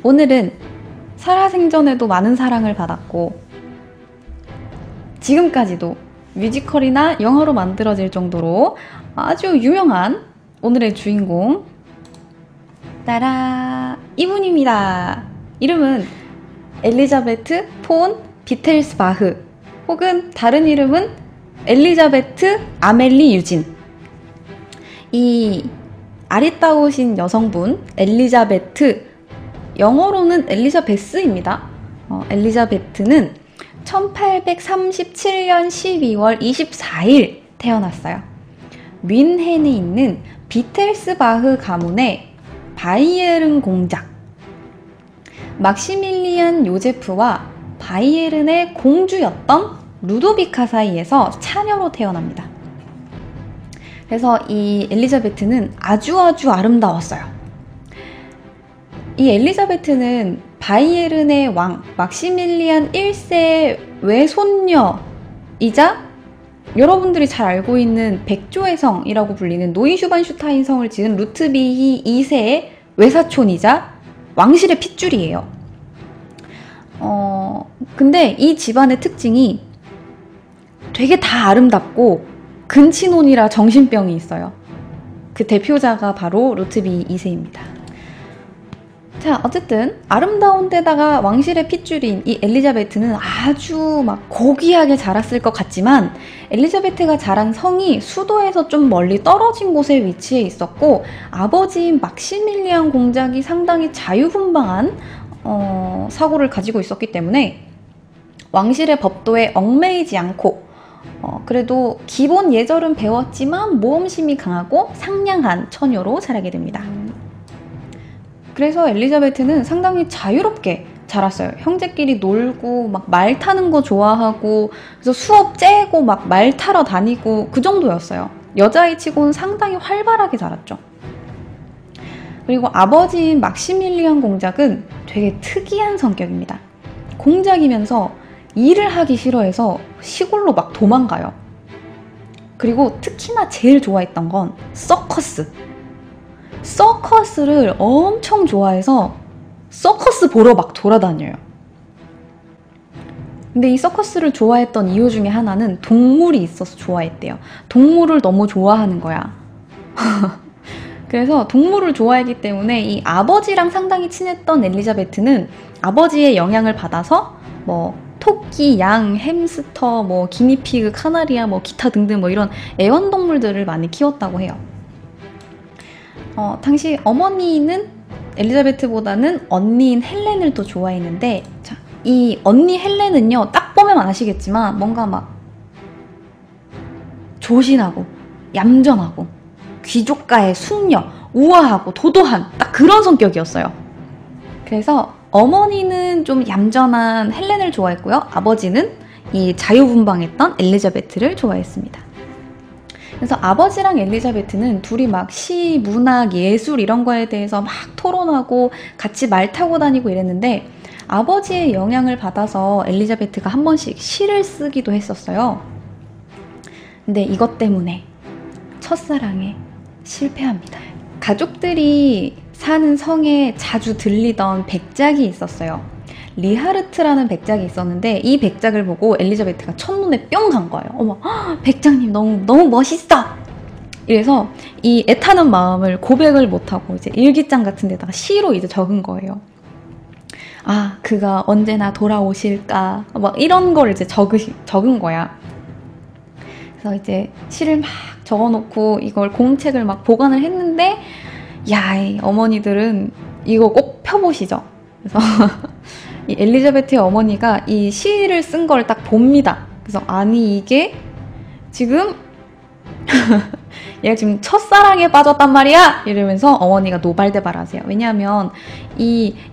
오늘은 살아생전에도 많은 사랑을 받았고 지금까지도 뮤지컬이나 영화로 만들어질 정도로 아주 유명한 오늘의 주인공 따라 이분입니다. 이름은 엘리자베트 폰 비텔스바흐 혹은 다른 이름은 엘리자베트 아멜리 유진. 이 아리따우신 여성분 엘리자베트, 영어로는 엘리자베스입니다. 엘리자베트는 1837년 12월 24일 태어났어요. 뮌헨에 있는 비텔스바흐 가문의 바이에른 공작, 막시밀리안 요제프와 바이에른의 공주였던 루도비카 사이에서 차녀로 태어납니다. 그래서 이 엘리자베트는 아주 아름다웠어요. 이 엘리자베트는 바이에른의 왕 막시밀리안 1세의 외손녀이자 여러분들이 잘 알고 있는 백조의 성이라고 불리는 노이슈반슈타인 성을 지은 루트비히 2세의 외사촌이자 왕실의 핏줄이에요. 근데 이 집안의 특징이 되게 다 아름답고 근친혼이라 정신병이 있어요. 그 대표자가 바로 루트비히 2세입니다. 자, 어쨌든 아름다운 데다가 왕실의 핏줄인 이 엘리자베트는 아주 막 고귀하게 자랐을 것 같지만 엘리자베트가 자란 성이 수도에서 좀 멀리 떨어진 곳에 위치해 있었고 아버지인 막시밀리안 공작이 상당히 자유분방한 사고를 가지고 있었기 때문에 왕실의 법도에 얽매이지 않고 그래도 기본 예절은 배웠지만 모험심이 강하고 상냥한 처녀로 자라게 됩니다. 그래서 엘리자베트는 상당히 자유롭게 자랐어요. 형제끼리 놀고 막 말 타는 거 좋아하고 그래서 수업 째고 막 말 타러 다니고 그 정도였어요. 여자아이 치고는 상당히 활발하게 자랐죠. 그리고 아버지인 막시밀리안 공작은 되게 특이한 성격입니다. 공작이면서 일을 하기 싫어해서 시골로 막 도망가요. 그리고 특히나 제일 좋아했던 건 서커스를 엄청 좋아해서 서커스 보러 막 돌아다녀요. 근데 이 서커스를 좋아했던 이유 중에 하나는 동물이 있어서 좋아했대요. 동물을 너무 좋아하는 거야. 그래서 동물을 좋아했기 때문에 이 아버지랑 상당히 친했던 엘리자베트는 아버지의 영향을 받아서 토끼, 양, 햄스터, 기니피그, 카나리아, 기타 등등 이런 애완동물들을 많이 키웠다고 해요. 당시 어머니는 엘리자베트보다는 언니인 헬렌을 더 좋아했는데, 자, 이 언니 헬렌은요, 딱 보면 아시겠지만 뭔가 막 조신하고 얌전하고 귀족가의 숙녀, 우아하고 도도한 딱 그런 성격이었어요. 그래서 어머니는 좀 얌전한 헬렌을 좋아했고요. 아버지는 이 자유분방했던 엘리자베트를 좋아했습니다. 그래서 아버지랑 엘리자베트는 둘이 막 시, 문학, 예술 이런 거에 대해서 막 토론하고 같이 말 타고 다니고 이랬는데 아버지의 영향을 받아서 엘리자베트가 한 번씩 시를 쓰기도 했었어요. 근데 이것 때문에 첫사랑에 실패합니다. 가족들이 사는 성에 자주 들리던 백작이 있었어요. 리하르트라는 백작이 있었는데 이 백작을 보고 엘리자베트가 첫눈에 뿅 간 거예요. 어머, 백작님 너무 멋있어! 이래서 이 애타는 마음을 고백을 못하고 이제 일기장 같은 데다가 시로 이제 적은 거예요. 아, 그가 언제나 돌아오실까? 이런 걸 이제 적은 거야. 그래서 이제 시를 막 적어놓고 이걸 공책을 막 보관을 했는데 야, 이 어머니들은 이거 꼭 펴보시죠. 그래서 이 엘리자베트의 어머니가 이 시를 쓴 걸 딱 봅니다. 그래서 아니 이게 지금 얘가 지금 첫사랑에 빠졌단 말이야! 이러면서 어머니가 노발대발하세요. 왜냐하면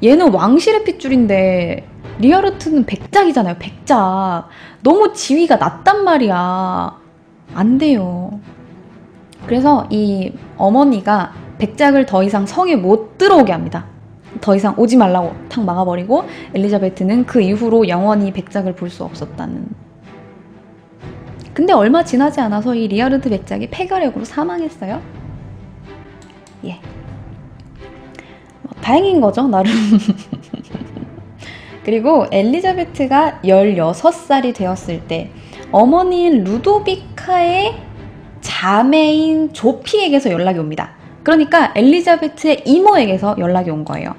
얘는 왕실의 핏줄인데 리하르트는 백작이잖아요. 백작. 너무 지위가 낮단 말이야. 안 돼요. 그래서 이 어머니가 백작을 더 이상 성에 못 들어오게 합니다. 더 이상 오지 말라고 탁 막아버리고 엘리자베트는 그 이후로 영원히 백작을 볼 수 없었다는. 근데 얼마 지나지 않아서 이 리하르트 백작이 폐결핵으로 사망했어요. 예. 다행인 거죠, 나름. 그리고 엘리자베트가 16살이 되었을 때 어머니인 루도비카의 자매인 조피에게서 연락이 옵니다. 그러니까 엘리자베트의 이모에게서 연락이 온 거예요.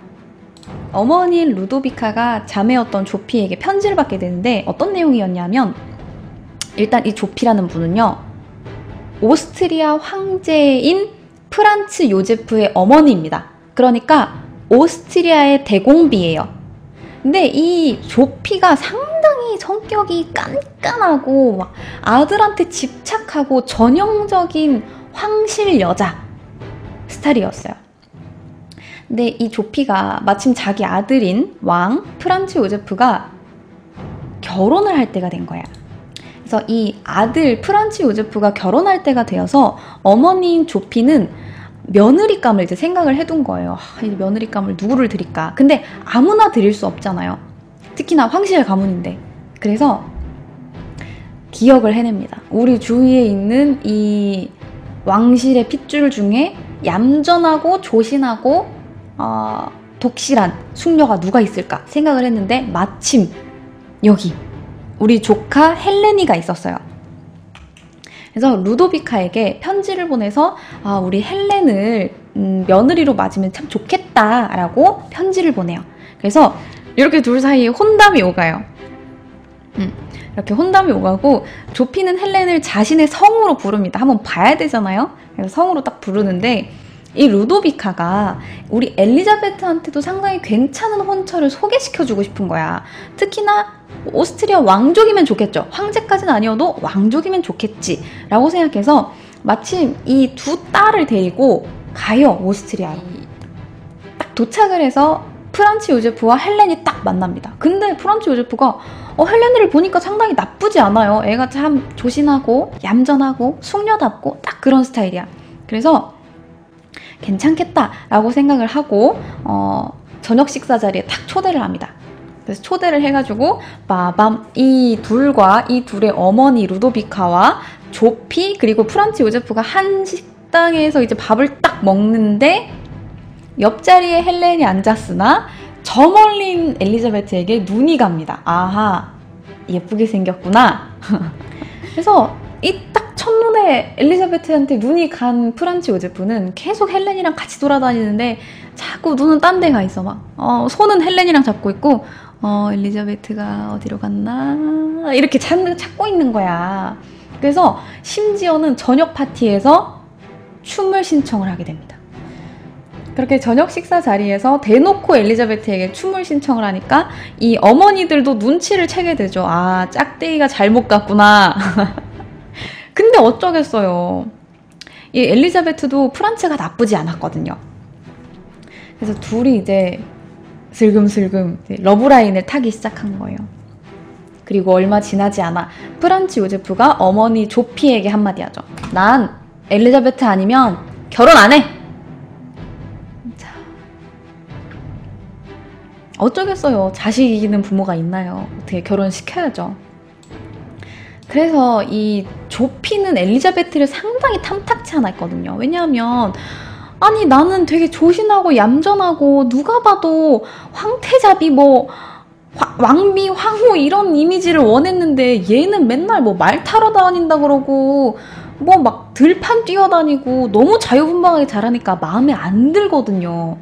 어머니인 루도비카가 자매였던 조피에게 편지를 받게 되는데 어떤 내용이었냐면, 일단 이 조피라는 분은요, 오스트리아 황제인 프란츠 요제프의 어머니입니다. 그러니까 오스트리아의 대공비예요. 근데 이 조피가 상당히 성격이 깐깐하고 막 아들한테 집착하고 전형적인 황실 여자 스타일이었어요. 근데 이 조피가 마침 자기 아들인 왕 프란츠 요제프가 결혼을 할 때가 된 거야. 그래서 이 아들 프란츠 요제프가 결혼할 때가 되어서 어머니인 조피는 며느리감을 이제 생각을 해둔 거예요. 이 며느리감을 누구를 드릴까? 근데 아무나 드릴 수 없잖아요. 특히나 황실 가문인데. 그래서 기억을 해냅니다. 우리 주위에 있는 이 왕실의 핏줄 중에 얌전하고 조신하고 독실한 숙녀가 누가 있을까 생각을 했는데 마침 여기 우리 조카 헬레니가 있었어요. 그래서 루도비카에게 편지를 보내서 우리 헬렌을 며느리로 맞으면 참 좋겠다라고 편지를 보내요. 그래서 이렇게 둘 사이에 혼담이 오가요. 이렇게 혼담이 오가고 조피는 헬렌을 자신의 성으로 부릅니다. 한번 봐야 되잖아요. 그래서 성으로 딱 부르는데 이 루도비카가 우리 엘리자베트한테도 상당히 괜찮은 혼처를 소개시켜주고 싶은 거야. 특히나 오스트리아 왕족이면 좋겠죠. 황제까지는 아니어도 왕족이면 좋겠지 라고 생각해서 마침 이 두 딸을 데리고 가요. 오스트리아로. 딱 도착을 해서 프란츠 요제프와 헬렌이 딱 만납니다. 근데 프란츠 요제프가 헬렌을 보니까 상당히 나쁘지 않아요. 애가 참 조신하고 얌전하고 숙녀답고 딱 그런 스타일이야. 그래서 괜찮겠다라고 생각을 하고 저녁 식사 자리에 딱 초대를 합니다. 그래서 초대를 해가지고 빠밤 이 둘과 이 둘의 어머니 루도비카와 조피 그리고 프란츠 요제프가 한 식당에서 이제 밥을 딱 먹는데 옆자리에 헬렌이 앉았으나 저 멀린 엘리자베트에게 눈이 갑니다. 아하, 예쁘게 생겼구나. 그래서 이 딱 첫눈에 엘리자베트한테 눈이 간 프란츠 요제프는 계속 헬렌이랑 같이 돌아다니는데 자꾸 눈은 딴 데 가 있어. 막 손은 헬렌이랑 잡고 있고 엘리자베트가 어디로 갔나 이렇게 찾고 있는 거야. 그래서 심지어는 저녁 파티에서 춤을 신청을 하게 됩니다. 그렇게 저녁 식사 자리에서 대놓고 엘리자베트에게 춤을 신청을 하니까 이 어머니들도 눈치를 채게 되죠. 아, 짝대기가 잘못 갔구나. 근데 어쩌겠어요. 이 엘리자베트도 프란츠가 나쁘지 않았거든요. 그래서 둘이 이제 슬금슬금 러브라인을 타기 시작한 거예요. 그리고 얼마 지나지 않아 프란츠 요제프가 어머니 조피에게 한마디 하죠. 난 엘리자베트 아니면 결혼 안 해! 자, 어쩌겠어요. 자식 이기는 부모가 있나요? 어떻게 결혼시켜야죠. 그래서 이 조피는 엘리자베트를 상당히 탐탁치 않았거든요. 왜냐하면 아니 나는 되게 조신하고 얌전하고 누가 봐도 황태자비 뭐 왕비 황후 이런 이미지를 원했는데 얘는 맨날 뭐 말 타러 다닌다 그러고 뭐 막 들판 뛰어다니고 너무 자유분방하게 잘하니까 마음에 안 들거든요.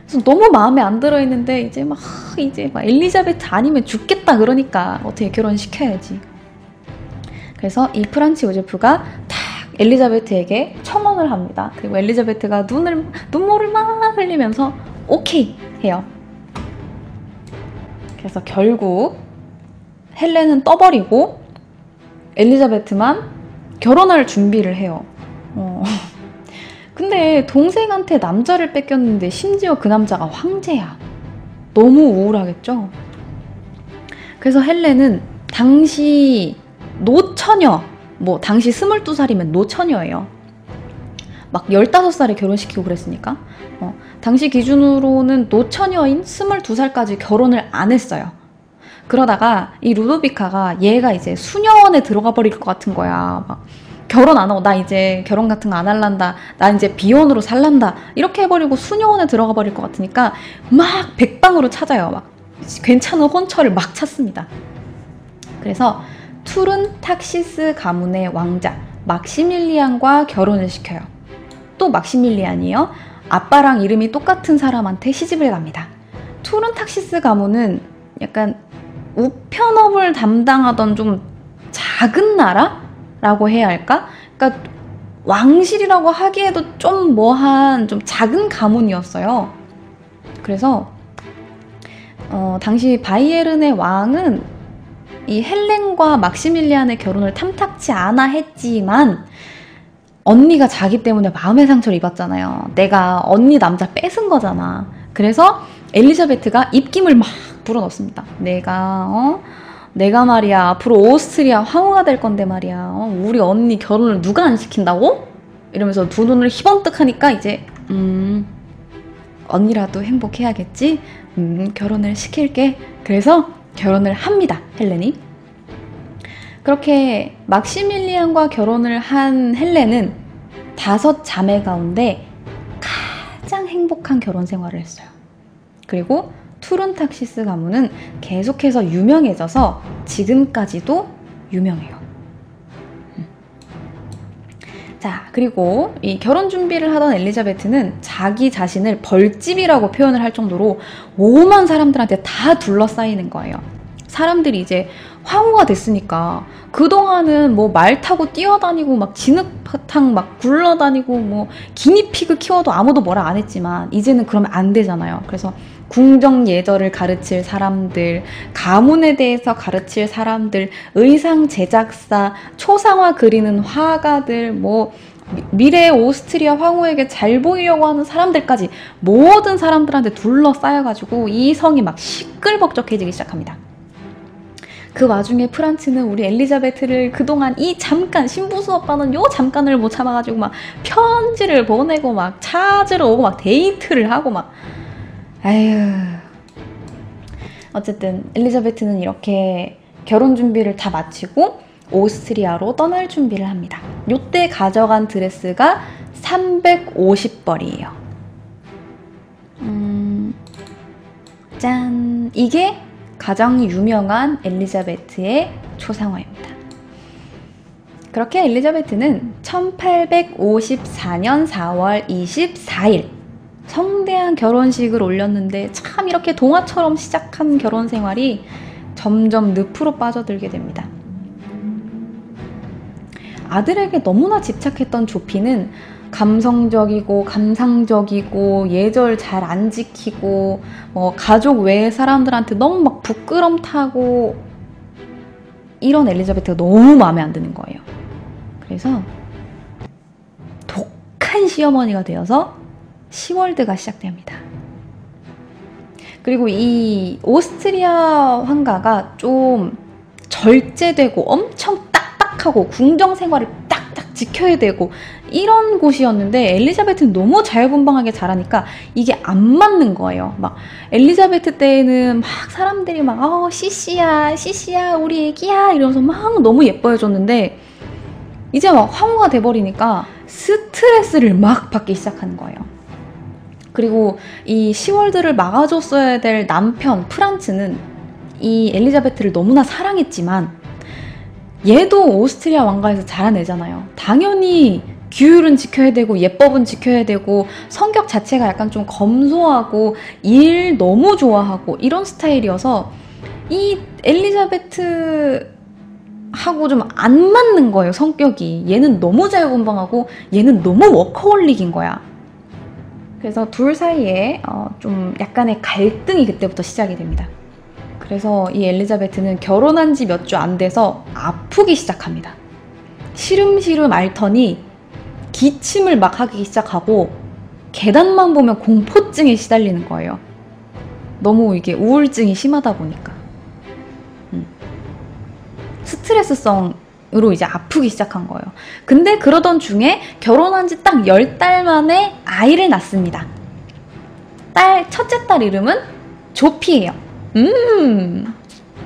그래서 너무 마음에 안 들어 있는데 이제 막 엘리자베트 아니면 죽겠다 그러니까 어떻게 결혼시켜야지. 그래서 이 프란츠 요제프가 딱 엘리자베트에게 청혼을 합니다. 그리고 엘리자베트가 눈물을 막 흘리면서 오케이 해요. 그래서 결국 헬렌은 떠버리고 엘리자베트만 결혼할 준비를 해요. 근데 동생한테 남자를 뺏겼는데 심지어 그 남자가 황제야. 너무 우울하겠죠? 그래서 헬렌은 당시 노처녀, 뭐 당시 22살이면 노처녀예요. 막 15살에 결혼시키고 그랬으니까 당시 기준으로는 노처녀인 22살까지 결혼을 안 했어요. 그러다가 이 루도비카가 얘가 이제 수녀원에 들어가 버릴 것 같은 거야. 막 결혼 안 하고 나 이제 결혼 같은 거 안 할란다. 나 이제 비혼으로 살란다. 이렇게 해버리고 수녀원에 들어가 버릴 것 같으니까 막 백방으로 찾아요. 막 괜찮은 혼처를 막 찾습니다. 그래서 툴은 탁시스 가문의 왕자 막시밀리안과 결혼을 시켜요. 또 막시밀리안이요. 아빠랑 이름이 똑같은 사람한테 시집을 갑니다. 툴은 탁시스 가문은 약간 우편업을 담당하던 좀 작은 나라라고 해야 할까? 그러니까 왕실이라고 하기에도 좀 뭐한 좀 작은 가문이었어요. 그래서 당시 바이에른의 왕은 이 헬렌과 막시밀리안의 결혼을 탐탁치 않아 했지만 언니가 자기 때문에 마음의 상처를 입었잖아요. 내가 언니 남자 뺏은 거잖아. 그래서 엘리자베트가 입김을 막 불어넣습니다. 내가 말이야 앞으로 오스트리아 황후가 될 건데 말이야 우리 언니 결혼을 누가 안 시킨다고? 이러면서 두 눈을 희번뜩하니까 이제 언니라도 행복해야겠지? 결혼을 시킬게. 그래서 결혼을 합니다. 헬렌이. 그렇게 막시밀리안과 결혼을 한 헬렌은 5 자매 가운데 가장 행복한 결혼 생활을 했어요. 그리고 툴은 탁시스 가문은 계속해서 유명해져서 지금까지도 유명해요. 자, 그리고 이 결혼 준비를 하던 엘리자베트는 자기 자신을 벌집이라고 표현을 할 정도로 오만 사람들한테 다 둘러싸이는 거예요. 사람들이 이제 황후가 됐으니까 그동안은 뭐 말 타고 뛰어다니고 막 진흙탕 막 굴러다니고 뭐 기니피그 키워도 아무도 뭐라 안 했지만 이제는 그러면 안 되잖아요. 그래서 궁정 예절을 가르칠 사람들, 가문에 대해서 가르칠 사람들, 의상 제작사, 초상화 그리는 화가들, 뭐 미래의 오스트리아 황후에게 잘 보이려고 하는 사람들까지 모든 사람들한테 둘러싸여가지고 이 성이 막 시끌벅적해지기 시작합니다. 그 와중에 프란츠는 우리 엘리자베트를 그동안 이 잠깐 신부수업 받은 요 잠깐을 못 참아가지고 막 편지를 보내고 막 찾으러 오고 막 데이트를 하고 막 아휴. 어쨌든 엘리자베트는 이렇게 결혼 준비를 다 마치고 오스트리아로 떠날 준비를 합니다. 요때 가져간 드레스가 350벌이에요. 짠! 이게 가장 유명한 엘리자베트의 초상화입니다. 그렇게 엘리자베트는 1854년 4월 24일 성대한 결혼식을 올렸는데 참 이렇게 동화처럼 시작한 결혼 생활이 점점 늪으로 빠져들게 됩니다. 아들에게 너무나 집착했던 조피는 감성적이고 감상적이고 예절 잘 안 지키고 가족 외의 사람들한테 너무 막 부끄럼 타고 이런 엘리자베트가 너무 마음에 안 드는 거예요. 그래서 독한 시어머니가 되어서 시월드가 시작됩니다. 그리고 이 오스트리아 황가가 좀 절제되고 엄청 딱딱하고 궁정 생활을 딱딱 지켜야 되고 이런 곳이었는데 엘리자베트는 너무 자유분방하게 잘하니까 이게 안 맞는 거예요. 막 엘리자베트 때에는 막 사람들이 막 시시야 우리 애기야 이러면서 막 너무 예뻐해줬는데 이제 막 황후가 돼버리니까 스트레스를 막 받기 시작하는 거예요. 그리고 이 시월드를 막아줬어야 될 남편 프란츠는 이 엘리자베트를 너무나 사랑했지만 얘도 오스트리아 왕가에서 자란 애잖아요. 당연히 규율은 지켜야 되고 예법은 지켜야 되고 성격 자체가 약간 좀 검소하고 일 너무 좋아하고 이런 스타일이어서 이 엘리자베트하고 좀 안 맞는 거예요, 성격이. 얘는 너무 자유분방하고 얘는 너무 워커홀릭인 거야. 그래서 둘 사이에 좀 약간의 갈등이 그때부터 시작이 됩니다. 그래서 이 엘리자베트는 결혼한 지 몇 주 안 돼서 아프기 시작합니다. 시름시름 앓더니 기침을 막 하기 시작하고 계단만 보면 공포증에 시달리는 거예요. 너무 이게 우울증이 심하다 보니까. 스트레스성으로 이제 아프기 시작한 거예요. 근데 그러던 중에 결혼한 지 딱 10달 만에 아이를 낳습니다. 첫째 딸 이름은 조피예요.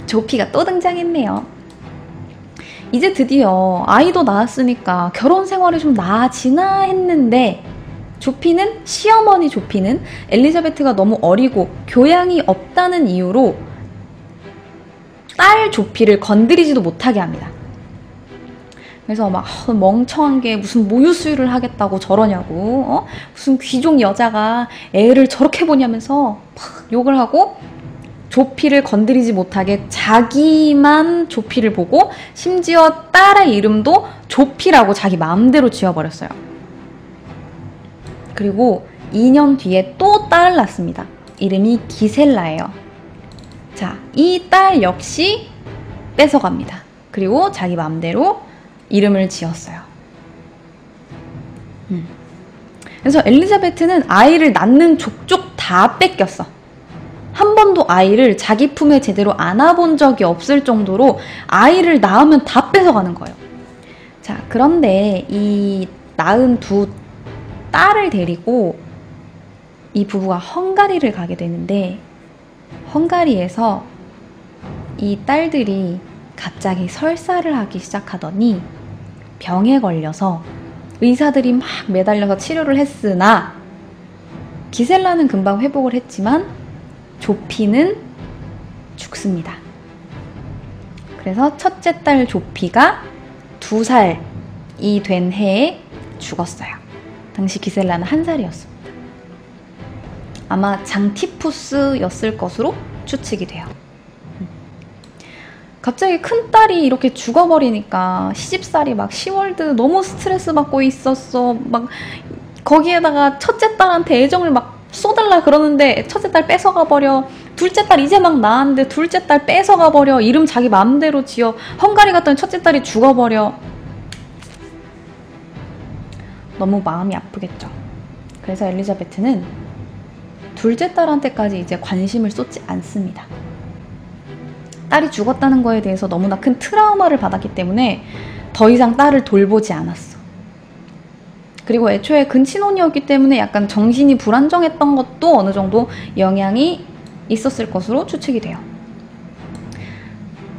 조피가 또 등장했네요. 이제 드디어 아이도 낳았으니까 결혼 생활이 좀 나아지나 했는데 조피는, 시어머니 조피는 엘리자베트가 너무 어리고 교양이 없다는 이유로 딸 조피를 건드리지도 못하게 합니다. 그래서 막 멍청한 게 무슨 모유 수유를 하겠다고 저러냐고, 무슨 귀족 여자가 애를 저렇게 보냐면서 막 욕을 하고 조피를 건드리지 못하게 자기만 조피를 보고 심지어 딸의 이름도 조피라고 자기 마음대로 지어버렸어요. 그리고 2년 뒤에 또 딸을 낳습니다. 이름이 기셀라예요. 자, 이 딸 역시 뺏어갑니다. 그리고 자기 마음대로 이름을 지었어요. 그래서 엘리자베트는 아이를 낳는 족족 다 뺏겼어. 한 번도 아이를 자기 품에 제대로 안아본 적이 없을 정도로 아이를 낳으면 다 뺏어가는 거예요. 자, 그런데 이 낳은 두 딸을 데리고 이 부부가 헝가리를 가게 되는데, 헝가리에서 이 딸들이 갑자기 설사를 하기 시작하더니 병에 걸려서 의사들이 막 매달려서 치료를 했으나 기셀라는 금방 회복을 했지만 조피는 죽습니다. 그래서 첫째 딸 조피가 2살이 된 해에 죽었어요. 당시 기셀라는 1살이었습니다. 아마 장티푸스였을 것으로 추측이 돼요. 갑자기 큰딸이 이렇게 죽어버리니까 시집살이 막 시월드 너무 스트레스 받고 있었어. 막 거기에다가 첫째 딸한테 애정을 막 쏟을라 그러는데 첫째 딸 뺏어가버려. 둘째 딸 이제 막 낳았는데 둘째 딸 뺏어가버려. 이름 자기 마음대로 지어. 헝가리 갔더니 첫째 딸이 죽어버려. 너무 마음이 아프겠죠. 그래서 엘리자베트는 둘째 딸한테까지 이제 관심을 쏟지 않습니다. 딸이 죽었다는 거에 대해서 너무나 큰 트라우마를 받았기 때문에 더 이상 딸을 돌보지 않았어. 그리고 애초에 근친혼이었기 때문에 약간 정신이 불안정했던 것도 어느 정도 영향이 있었을 것으로 추측이 돼요.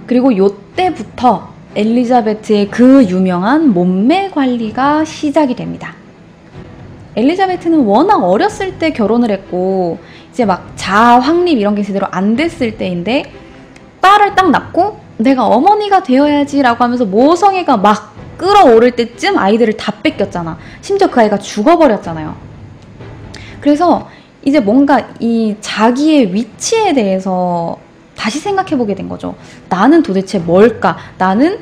그리고 요때부터 엘리자베트의 그 유명한 몸매 관리가 시작이 됩니다. 엘리자베트는 워낙 어렸을 때 결혼을 했고 이제 막 자아 확립 이런 게 제대로 안 됐을 때인데, 딸을 딱 낳고 내가 어머니가 되어야지 라고 하면서 모성애가 막 끌어오를 때쯤 아이들을 다 뺏겼잖아. 심지어 그 아이가 죽어버렸잖아요. 그래서 이제 뭔가 이 자기의 위치에 대해서 다시 생각해보게 된 거죠. 나는 도대체 뭘까? 나는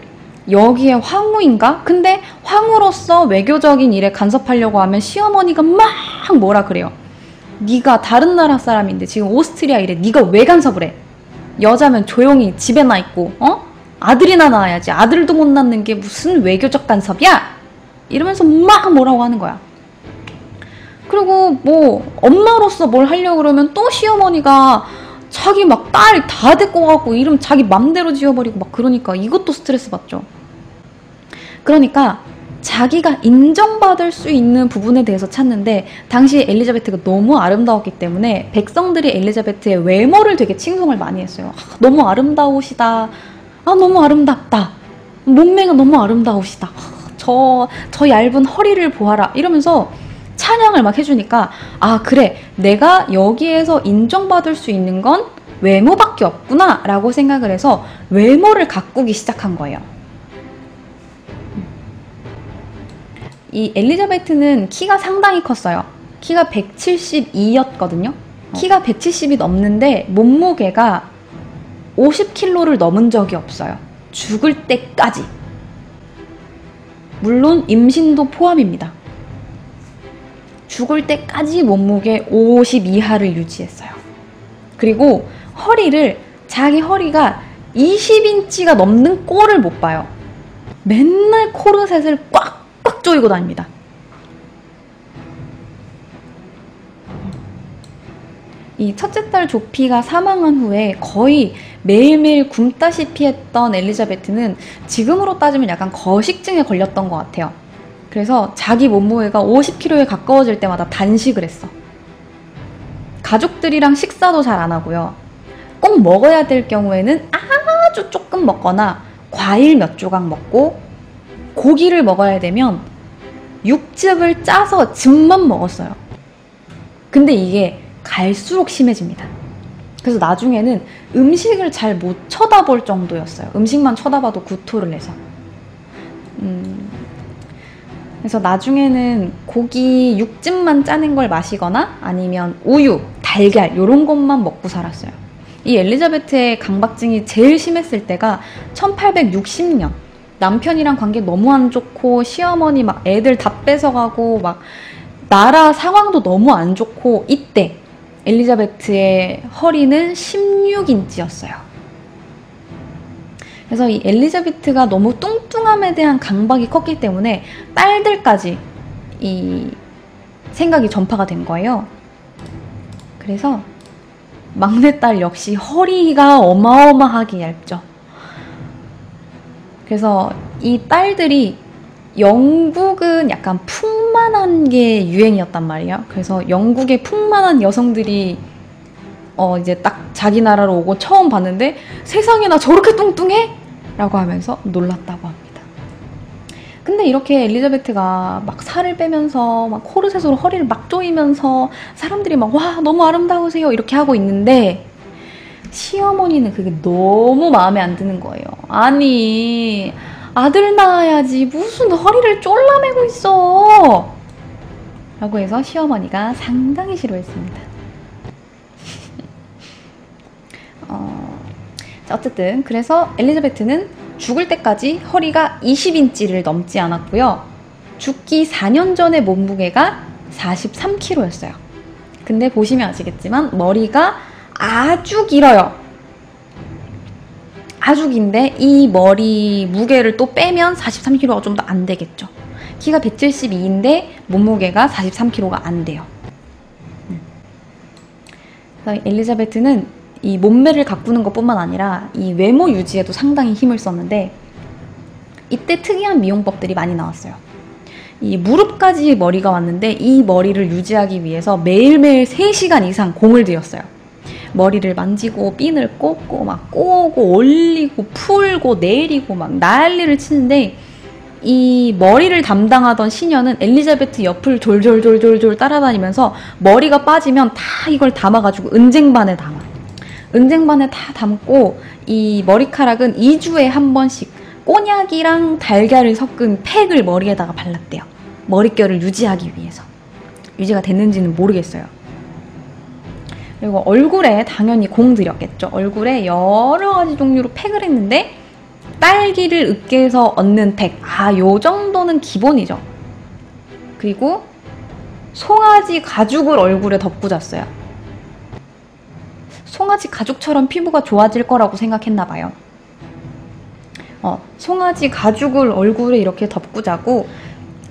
여기에 황후인가? 근데 황후로서 외교적인 일에 간섭하려고 하면 시어머니가 막 뭐라 그래요. 네가 다른 나라 사람인데 지금 오스트리아 일에 네가 왜 간섭을 해? 여자면 조용히 집에나 있고 아들이나 낳아야지. 아들도 못 낳는 게 무슨 외교적 간섭이야? 이러면서 막 뭐라고 하는 거야. 그리고 뭐 엄마로서 뭘 하려고 그러면 또 시어머니가 자기 막 딸 다 데리고 가고 이름 자기 맘대로 지어버리고 막 그러니까 이것도 스트레스 받죠. 그러니까 자기가 인정받을 수 있는 부분에 대해서 찾는데, 당시 엘리자베트가 너무 아름다웠기 때문에 백성들이 엘리자베트의 외모를 되게 칭송을 많이 했어요. 너무 아름다우시다. 너무 아름답다. 몸매가 너무 아름다우시다. 저 얇은 허리를 보아라. 이러면서 찬양을 막 해주니까 그래, 내가 여기에서 인정받을 수 있는 건 외모밖에 없구나 라고 생각을 해서 외모를 가꾸기 시작한 거예요. 이 엘리자베트는 키가 상당히 컸어요. 키가 172였거든요. 키가 170이 넘는데 몸무게가 50kg를 넘은 적이 없어요. 죽을 때까지. 물론 임신도 포함입니다. 죽을 때까지 몸무게 50 이하를 유지했어요. 그리고 허리를, 자기 허리가 20인치가 넘는 꼴을 못 봐요. 맨날 코르셋을 꽉꽉 조이고 다닙니다. 이 첫째 딸 조피가 사망한 후에 거의 매일매일 굶다시피 했던 엘리자베트는 지금으로 따지면 약간 거식증에 걸렸던 것 같아요. 그래서 자기 몸무게가 50kg에 가까워질 때마다 단식을 했어. 가족들이랑 식사도 잘 안 하고요. 꼭 먹어야 될 경우에는 아주 조금 먹거나 과일 몇 조각 먹고 고기를 먹어야 되면 육즙을 짜서 즙만 먹었어요. 근데 이게 갈수록 심해집니다. 그래서 나중에는 음식을 잘 못 쳐다볼 정도였어요. 음식만 쳐다봐도 구토를 해서. 그래서 나중에는 고기 육즙만 짜는 걸 마시거나 아니면 우유, 달걀 이런 것만 먹고 살았어요. 이 엘리자베트의 강박증이 제일 심했을 때가 1860년. 남편이랑 관계 너무 안 좋고 시어머니 막 애들 다 뺏어가고 막 나라 상황도 너무 안 좋고 이때 엘리자베트의 허리는 16인치였어요. 그래서 이 엘리자베트가 너무 뚱뚱함에 대한 강박이 컸기 때문에 딸들까지 이 생각이 전파가 된 거예요. 그래서 막내딸 역시 허리가 어마어마하게 얇죠. 그래서 이 딸들이 영국은 약간 풍만한 게 유행이었단 말이에요. 그래서 영국의 풍만한 여성들이 이제 딱 자기 나라로 오고 처음 봤는데 세상에 나 저렇게 뚱뚱해? 라고 하면서 놀랐다고 합니다. 근데 이렇게 엘리자베트가 막 살을 빼면서 막 코르셋으로 허리를 막 조이면서 사람들이 막 와 너무 아름다우세요 이렇게 하고 있는데 시어머니는 그게 너무 마음에 안 드는 거예요. 아니 아들 낳아야지 무슨 허리를 쫄라매고 있어 라고 해서 시어머니가 상당히 싫어했습니다. 어쨌든 그래서 엘리자베트는 죽을 때까지 허리가 20인치를 넘지 않았고요. 죽기 4년 전에 몸무게가 43kg였어요. 근데 보시면 아시겠지만 머리가 아주 길어요. 아주 긴데 이 머리 무게를 또 빼면 43kg가 좀 더 안 되겠죠. 키가 172인데 몸무게가 43kg가 안 돼요. 엘리자베트는 이 몸매를 가꾸는 것뿐만 아니라 이 외모 유지에도 상당히 힘을 썼는데 이때 특이한 미용법들이 많이 나왔어요. 이 무릎까지 머리가 왔는데 이 머리를 유지하기 위해서 매일매일 3시간 이상 공을 들였어요. 머리를 만지고 핀을 꽂고 막 꼬고 올리고 풀고 내리고 막 난리를 치는데 이 머리를 담당하던 시녀는 엘리자베트 옆을 졸졸졸졸 따라다니면서 머리가 빠지면 다 이걸 담아가지고 은쟁반에 담아. 은쟁반에 다 담고 이 머리카락은 2주에 한 번씩 꼬냑이랑 달걀을 섞은 팩을 머리에다가 발랐대요. 머릿결을 유지하기 위해서. 유지가 됐는지는 모르겠어요. 그리고 얼굴에 당연히 공들였겠죠. 얼굴에 여러 가지 종류로 팩을 했는데 딸기를 으깨서 얻는 팩. 요 정도는 기본이죠. 그리고 송아지 가죽을 얼굴에 덮고 잤어요. 송아지 가죽처럼 피부가 좋아질 거라고 생각했나 봐요. 송아지 가죽을 얼굴에 이렇게 덮고 자고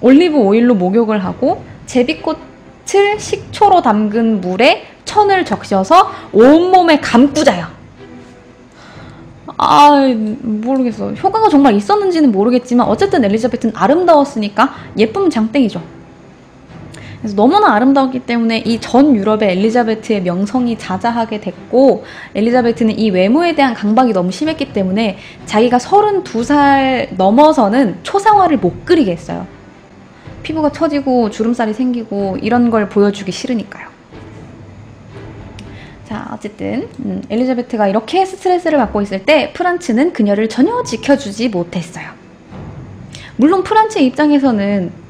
올리브 오일로 목욕을 하고 제비꽃을 식초로 담근 물에 천을 적셔서 온몸에 감고 자요. 모르겠어. 효과가 정말 있었는지는 모르겠지만 어쨌든 엘리자베트는 아름다웠으니까 예쁨 장땡이죠. 그래서 너무나 아름다웠기 때문에 이 전 유럽의 엘리자베트의 명성이 자자하게 됐고 엘리자베트는 이 외모에 대한 강박이 너무 심했기 때문에 자기가 32살 넘어서는 초상화를 못 그리게 했어요. 피부가 처지고 주름살이 생기고 이런 걸 보여주기 싫으니까요. 자, 어쨌든 엘리자베트가 이렇게 스트레스를 받고 있을 때 프란츠는 그녀를 전혀 지켜주지 못했어요. 물론 프란츠의 입장에서는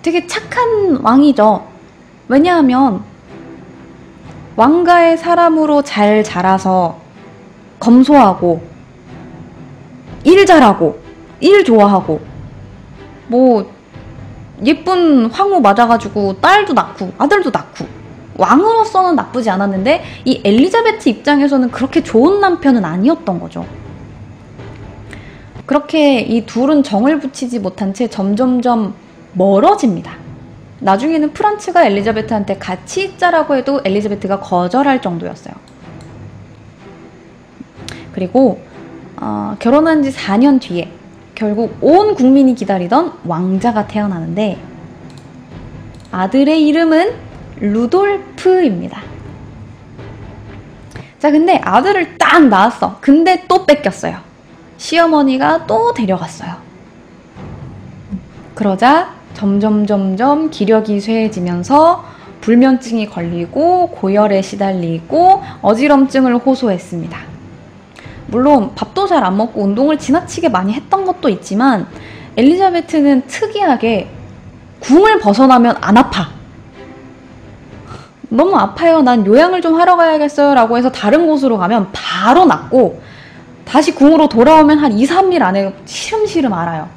되게 착한 왕이죠. 왜냐하면 왕가의 사람으로 잘 자라서 검소하고 일 잘하고 일 좋아하고 뭐 예쁜 황후 맞아가지고 딸도 낳고 아들도 낳고 왕으로서는 나쁘지 않았는데 이 엘리자베트 입장에서는 그렇게 좋은 남편은 아니었던 거죠. 그렇게 이 둘은 정을 붙이지 못한 채 점점점 멀어집니다. 나중에는 프란츠가 엘리자베트한테 같이 있자라고 해도 엘리자베트가 거절할 정도였어요. 그리고 결혼한 지 4년 뒤에 결국 온 국민이 기다리던 왕자가 태어나는데 아들의 이름은 루돌프입니다. 자, 근데 아들을 딱 낳았어. 근데 또 뺏겼어요. 시어머니가 또 데려갔어요. 그러자 점점 기력이 쇠해지면서 불면증이 걸리고 고열에 시달리고 어지럼증을 호소했습니다. 물론 밥도 잘 안 먹고 운동을 지나치게 많이 했던 것도 있지만 엘리자베트는 특이하게 궁을 벗어나면 안 아파. 너무 아파요. 난 요양을 좀 하러 가야겠어요. 라고 해서 다른 곳으로 가면 바로 낫고 다시 궁으로 돌아오면 한 2, 3일 안에 시름시름 앓아요.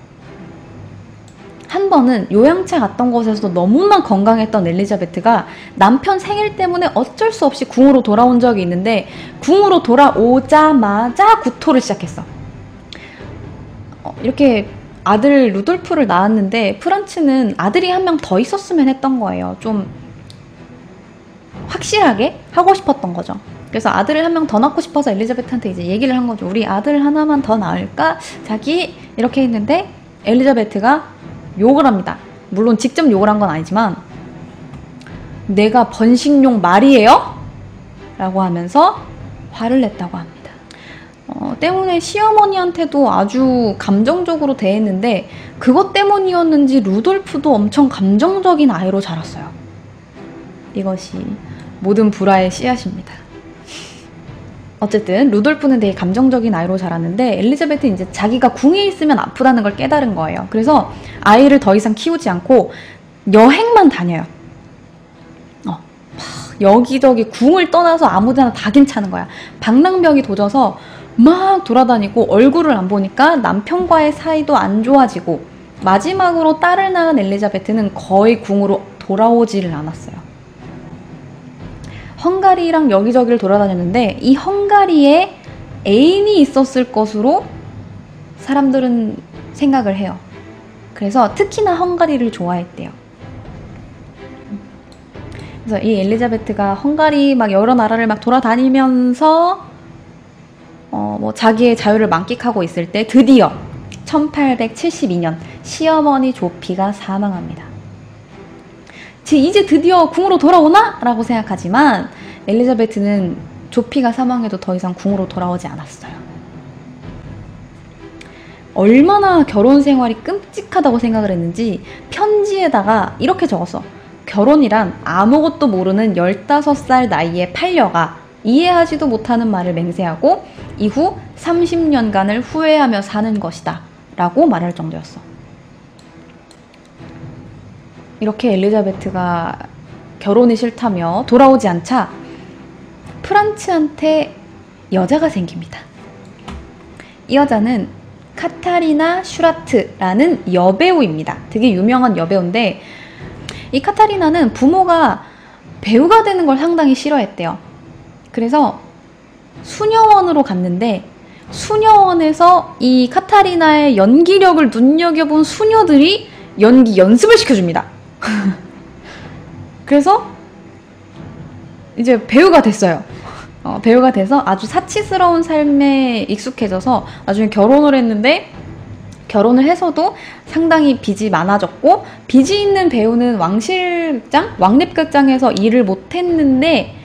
한 번은 요양차 갔던 곳에서도 너무나 건강했던 엘리자베트가 남편 생일 때문에 어쩔 수 없이 궁으로 돌아온 적이 있는데 궁으로 돌아오자마자 구토를 시작했어. 이렇게 아들 루돌프를 낳았는데 프란츠는 아들이 한 명 더 있었으면 했던 거예요. 좀 확실하게 하고 싶었던 거죠. 그래서 아들을 한 명 더 낳고 싶어서 엘리자베트한테 이제 얘기를 한 거죠. 우리 아들 하나만 더 낳을까? 자기 이렇게 했는데 엘리자베트가 욕을 합니다. 물론 직접 욕을 한 건 아니지만 내가 번식용 말이에요? 라고 하면서 화를 냈다고 합니다. 때문에 시어머니한테도 아주 감정적으로 대했는데 그것 때문이었는지 루돌프도 엄청 감정적인 아이로 자랐어요. 이것이 모든 불화의 씨앗입니다. 어쨌든 루돌프는 되게 감정적인 아이로 자랐는데 엘리자베트는 이제 자기가 궁에 있으면 아프다는 걸 깨달은 거예요. 그래서 아이를 더 이상 키우지 않고 여행만 다녀요. 여기저기 궁을 떠나서 아무데나 다 괜찮은 거야. 방랑벽이 도져서 막 돌아다니고 얼굴을 안 보니까 남편과의 사이도 안 좋아지고 마지막으로 딸을 낳은 엘리자베트는 거의 궁으로 돌아오지를 않았어요. 헝가리랑 여기저기를 돌아다녔는데 이 헝가리에 애인이 있었을 것으로 사람들은 생각을 해요. 그래서 특히나 헝가리를 좋아했대요. 그래서 이 엘리자베트가 헝가리 막 여러 나라를 막 돌아다니면서 뭐 자기의 자유를 만끽하고 있을 때 드디어 1872년 시어머니 조피가 사망합니다. 이제 드디어 궁으로 돌아오나? 라고 생각하지만 엘리자베트는 조피가 사망해도 더 이상 궁으로 돌아오지 않았어요. 얼마나 결혼 생활이 끔찍하다고 생각을 했는지 편지에다가 이렇게 적었어. 결혼이란 아무것도 모르는 15살 나이의 팔녀가 이해하지도 못하는 말을 맹세하고 이후 30년간을 후회하며 사는 것이다 라고 말할 정도였어. 이렇게 엘리자베트가 결혼이 싫다며 돌아오지 않자 프란츠한테 여자가 생깁니다. 이 여자는 카타리나 슈라트라는 여배우입니다. 되게 유명한 여배우인데 이 카타리나는 부모가 배우가 되는 걸 상당히 싫어했대요. 그래서 수녀원으로 갔는데 수녀원에서 이 카타리나의 연기력을 눈여겨본 수녀들이 연기 연습을 시켜줍니다. 그래서 이제 배우가 됐어요. 배우가 돼서 아주 사치스러운 삶에 익숙해져서 나중에 결혼을 했는데 결혼을 해서도 상당히 빚이 많아졌고 빚이 있는 배우는 왕실극장, 왕립극장에서 일을 못했는데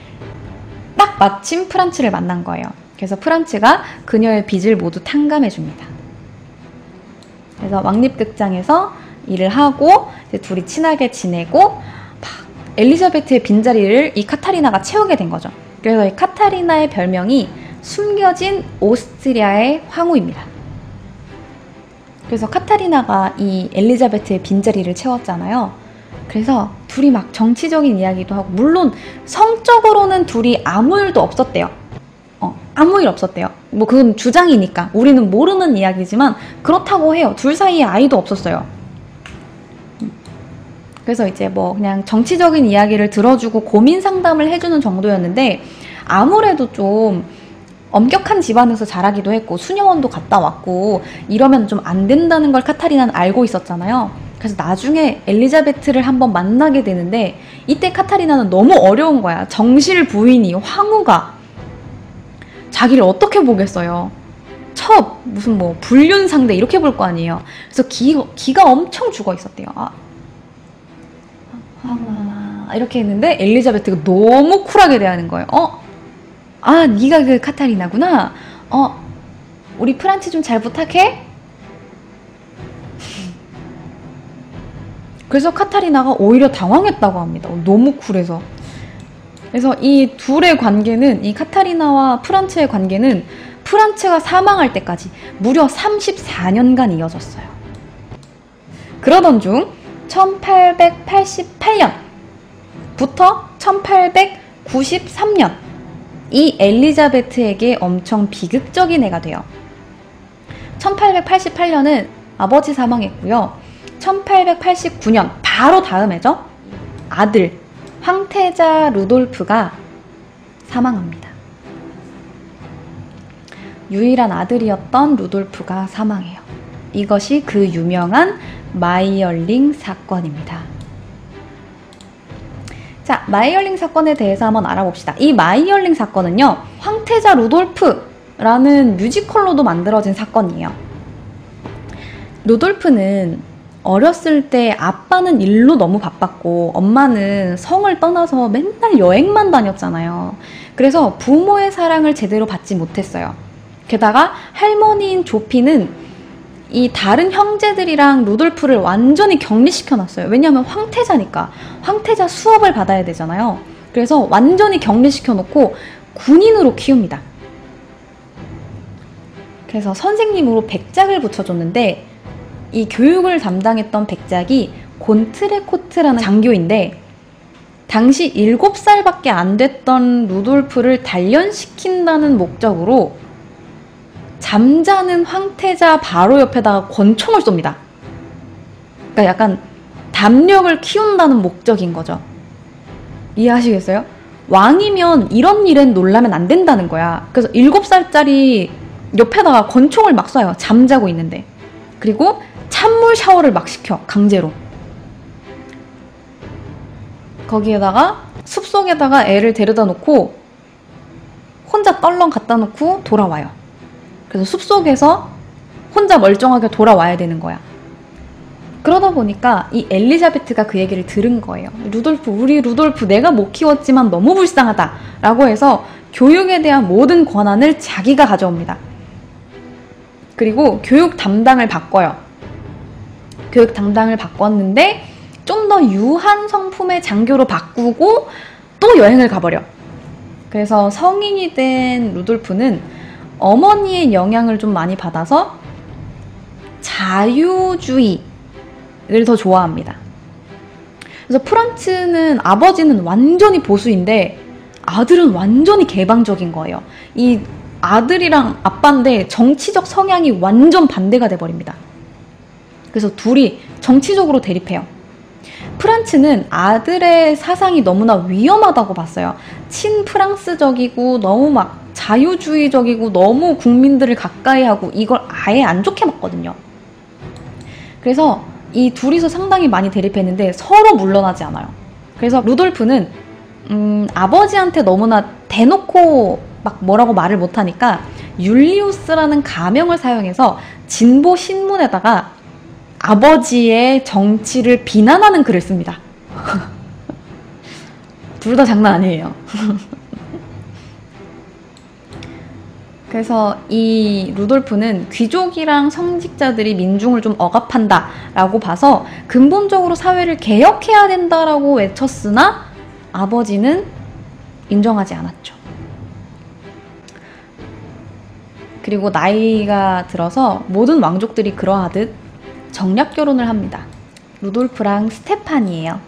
딱 마침 프란츠를 만난 거예요. 그래서 프란츠가 그녀의 빚을 모두 탕감해줍니다. 그래서 왕립극장에서 일을 하고 이제 둘이 친하게 지내고 엘리자베트의 빈자리를 이 카타리나가 채우게 된 거죠. 그래서 이 카타리나의 별명이 숨겨진 오스트리아의 황후입니다. 그래서 카타리나가 이 엘리자베트의 빈자리를 채웠잖아요. 그래서 둘이 막 정치적인 이야기도 하고 물론 성적으로는 둘이 아무 일도 없었대요. 아무 일 없었대요. 뭐 그건 주장이니까 우리는 모르는 이야기지만 그렇다고 해요. 둘 사이에 아이도 없었어요. 그래서 이제 뭐 그냥 정치적인 이야기를 들어주고 고민 상담을 해주는 정도였는데 아무래도 좀 엄격한 집안에서 자라기도 했고 수녀원도 갔다 왔고 이러면 좀 안 된다는 걸 카타리나는 알고 있었잖아요. 그래서 나중에 엘리자베트를 한번 만나게 되는데 이때 카타리나는 너무 어려운 거야. 정실 부인이 황후가 자기를 어떻게 보겠어요. 무슨 뭐 불륜 상대 이렇게 볼 거 아니에요. 그래서 기가 엄청 죽어 있었대요. 이렇게 했는데 엘리자베트가 너무 쿨하게 대하는 거예요. 네가 그 카타리나구나. 우리 프란치 좀 잘 부탁해? 그래서 카타리나가 오히려 당황했다고 합니다. 너무 쿨해서. 그래서 이 둘의 관계는, 이 카타리나와 프란츠의 관계는 프란츠가 사망할 때까지 무려 34년간 이어졌어요. 그러던 중 1888년부터 1893년 이 엘리자베트에게 엄청 비극적인 해가 돼요. 1888년은 아버지 사망했고요. 1889년 바로 다음 해죠. 아들 황태자 루돌프가 사망합니다. 유일한 아들이었던 루돌프가 사망해요. 이것이 그 유명한 마이열링 사건입니다. 자, 마이열링 사건에 대해서 한번 알아봅시다. 이 마이열링 사건은요, 황태자 루돌프라는 뮤지컬로도 만들어진 사건이에요. 루돌프는 어렸을 때 아빠는 일로 너무 바빴고 엄마는 성을 떠나서 맨날 여행만 다녔잖아요. 그래서 부모의 사랑을 제대로 받지 못했어요. 게다가 할머니인 조피는 이 다른 형제들이랑 루돌프를 완전히 격리시켜놨어요. 왜냐하면 황태자니까. 황태자 수업을 받아야 되잖아요. 그래서 완전히 격리시켜놓고 군인으로 키웁니다. 그래서 선생님으로 백작을 붙여줬는데 이 교육을 담당했던 백작이 곤트레코트라는 장교인데 당시 7살밖에 안 됐던 루돌프를 단련시킨다는 목적으로 잠자는 황태자 바로 옆에다가 권총을 쏩니다. 그러니까 약간 담력을 키운다는 목적인 거죠. 이해하시겠어요? 왕이면 이런 일엔 놀라면 안 된다는 거야. 그래서 7살짜리 옆에다가 권총을 막 쏴요. 잠자고 있는데. 그리고 찬물 샤워를 막 시켜. 강제로. 거기에다가 숲속에다가 애를 데려다 놓고 혼자 떨렁 갖다 놓고 돌아와요. 그래서 숲속에서 혼자 멀쩡하게 돌아와야 되는 거야. 그러다 보니까 이 엘리자베트가 그 얘기를 들은 거예요. 루돌프, 우리 루돌프 내가 못 키웠지만 너무 불쌍하다 라고 해서 교육에 대한 모든 권한을 자기가 가져옵니다. 그리고 교육 담당을 바꿔요. 교육 담당을 바꿨는데 좀 더 유한 성품의 장교로 바꾸고 또 여행을 가버려. 그래서 성인이 된 루돌프는 어머니의 영향을 좀 많이 받아서 자유주의를 더 좋아합니다. 그래서 프란츠는 아버지는 완전히 보수인데 아들은 완전히 개방적인 거예요. 이 아들이랑 아빠인데 정치적 성향이 완전 반대가 돼버립니다. 그래서 둘이 정치적으로 대립해요. 프란츠는 아들의 사상이 너무나 위험하다고 봤어요. 친프랑스적이고 너무 막 자유주의적이고 너무 국민들을 가까이 하고 이걸 아예 안 좋게 봤거든요. 그래서 이 둘이서 상당히 많이 대립했는데 서로 물러나지 않아요. 그래서 루돌프는 아버지한테 너무나 대놓고 막 뭐라고 말을 못하니까 율리우스라는 가명을 사용해서 진보 신문에다가 아버지의 정치를 비난하는 글을 씁니다. 둘 다 장난 아니에요. 그래서 이 루돌프는 귀족이랑 성직자들이 민중을 좀 억압한다 라고 봐서 근본적으로 사회를 개혁해야 된다라고 외쳤으나 아버지는 인정하지 않았죠. 그리고 나이가 들어서 모든 왕족들이 그러하듯 정략 결혼을 합니다. 루돌프랑 스테판이에요.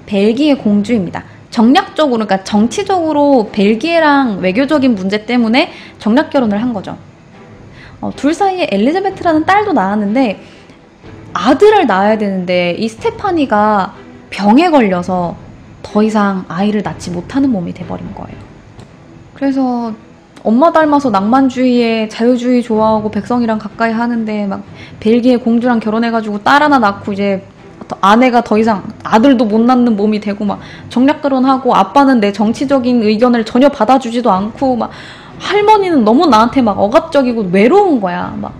벨기에 공주입니다. 정략적으로, 그러니까 정치적으로 벨기에랑 외교적인 문제 때문에 정략 결혼을 한 거죠. 둘 사이에 엘리자베트라는 딸도 낳았는데 아들을 낳아야 되는데 이 스테파니가 병에 걸려서 더 이상 아이를 낳지 못하는 몸이 돼버린 거예요. 그래서 엄마 닮아서 낭만주의에 자유주의 좋아하고 백성이랑 가까이 하는데 막 벨기에 공주랑 결혼해가지고 딸 하나 낳고 이제 아내가 더 이상 아들도 못 낳는 몸이 되고 막 정략 결혼하고 아빠는 내 정치적인 의견을 전혀 받아주지도 않고 막 할머니는 너무 나한테 막 억압적이고 외로운 거야. 막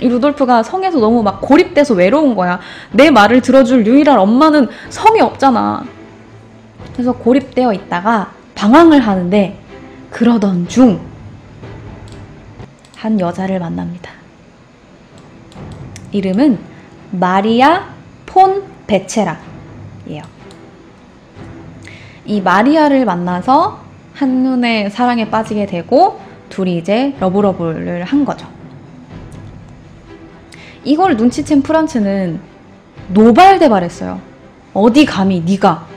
이 루돌프가 성에서 너무 막 고립돼서 외로운 거야. 내 말을 들어줄 유일한 엄마는 성에 없잖아. 그래서 고립되어 있다가 방황을 하는데 그러던 중 한 여자를 만납니다. 이름은 마리아 폰 베체라예요. 이 마리아를 만나서 한눈에 사랑에 빠지게 되고 둘이 이제 러브러브를 한 거죠. 이걸 눈치챈 프란츠는 노발대발했어요. 어디 감히 네가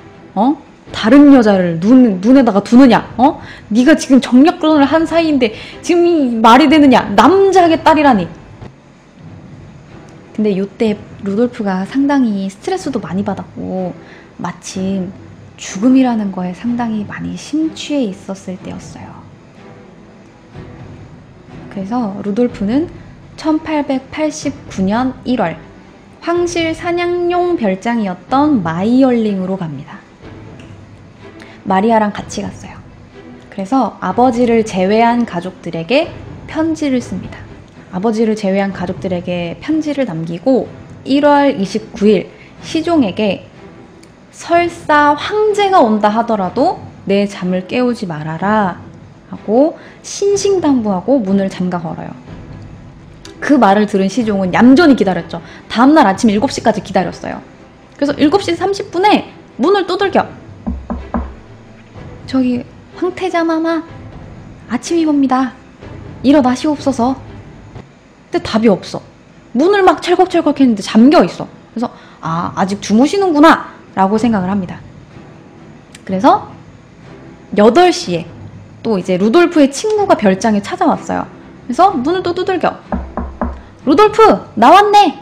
다른 여자를 눈에다가 두느냐? 네가 지금 정략혼을 한 사이인데 지금 이 말이 되느냐? 남자의 딸이라니. 근데 이때 루돌프가 상당히 스트레스도 많이 받았고 마침 죽음이라는 거에 상당히 많이 심취해 있었을 때였어요. 그래서 루돌프는 1889년 1월 황실 사냥용 별장이었던 마이얼링으로 갑니다. 마리아랑 같이 갔어요. 그래서 아버지를 제외한 가족들에게 편지를 씁니다. 아버지를 제외한 가족들에게 편지를 남기고 1월 29일 시종에게 설사 황제가 온다 하더라도 내 잠을 깨우지 말아라 하고 신신당부하고 문을 잠가 걸어요. 그 말을 들은 시종은 얌전히 기다렸죠. 다음날 아침 7시까지 기다렸어요. 그래서 7시 30분에 문을 두들겨. 저기 황태자마마 아침이 옵니다. 일어나시옵소서. 근데 답이 없어. 문을 막 철컥철컥 했는데 잠겨있어. 그래서 아직 주무시는구나 라고 생각을 합니다. 그래서 8시에 또 이제 루돌프의 친구가 별장에 찾아왔어요. 그래서 문을 또 두들겨. 루돌프 나왔네.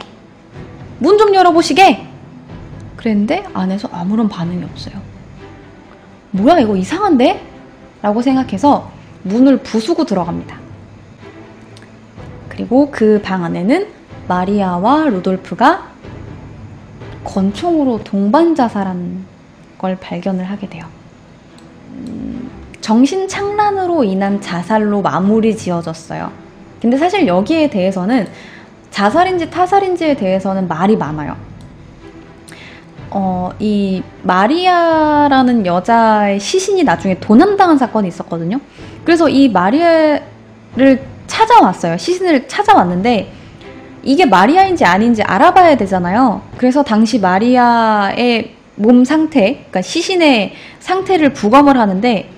문 좀 열어보시게. 그랬는데 안에서 아무런 반응이 없어요. 뭐야 이거 이상한데? 라고 생각해서 문을 부수고 들어갑니다. 그리고 그 방 안에는 마리아와 루돌프가 권총으로 동반자살한 걸 발견을 하게 돼요. 정신착란으로 인한 자살로 마무리 지어졌어요. 근데 사실 여기에 대해서는 자살인지 타살인지에 대해서는 말이 많아요. 이 마리아라는 여자의 시신이 나중에 도난당한 사건이 있었거든요. 그래서 이 마리아를 찾아왔어요. 시신을 찾아왔는데 이게 마리아인지 아닌지 알아봐야 되잖아요. 그래서 당시 마리아의 몸 상태, 그러니까 시신의 상태를 부검을 하는데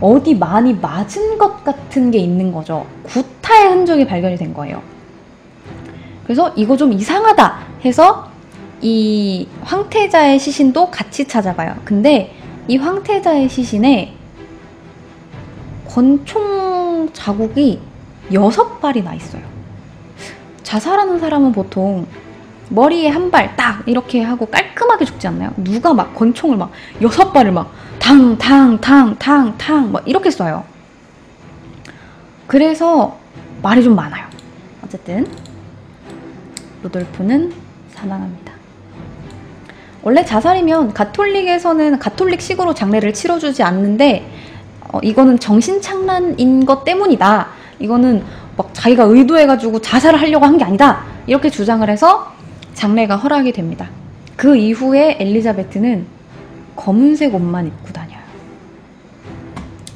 어디 많이 맞은 것 같은 게 있는 거죠. 구타의 흔적이 발견이 된 거예요. 그래서 이거 좀 이상하다 해서 이 황태자의 시신도 같이 찾아봐요. 근데 이 황태자의 시신에 권총 자국이 6발이 나 있어요. 자살하는 사람은 보통 머리에 한 발 딱 이렇게 하고 깔끔하게 죽지 않나요? 누가 막 권총을 막 6발을 막 탕탕탕탕탕 막 이렇게 쏴요. 그래서 말이 좀 많아요. 어쨌든 루돌프는 사망합니다. 원래 자살이면 가톨릭에서는 가톨릭식으로 장례를 치러주지 않는데 이거는 정신착란인 것 때문이다. 이거는 막 자기가 의도해가지고 자살을 하려고 한 게 아니다. 이렇게 주장을 해서 장례가 허락이 됩니다. 그 이후에 엘리자베트는 검은색 옷만 입고 다녀요.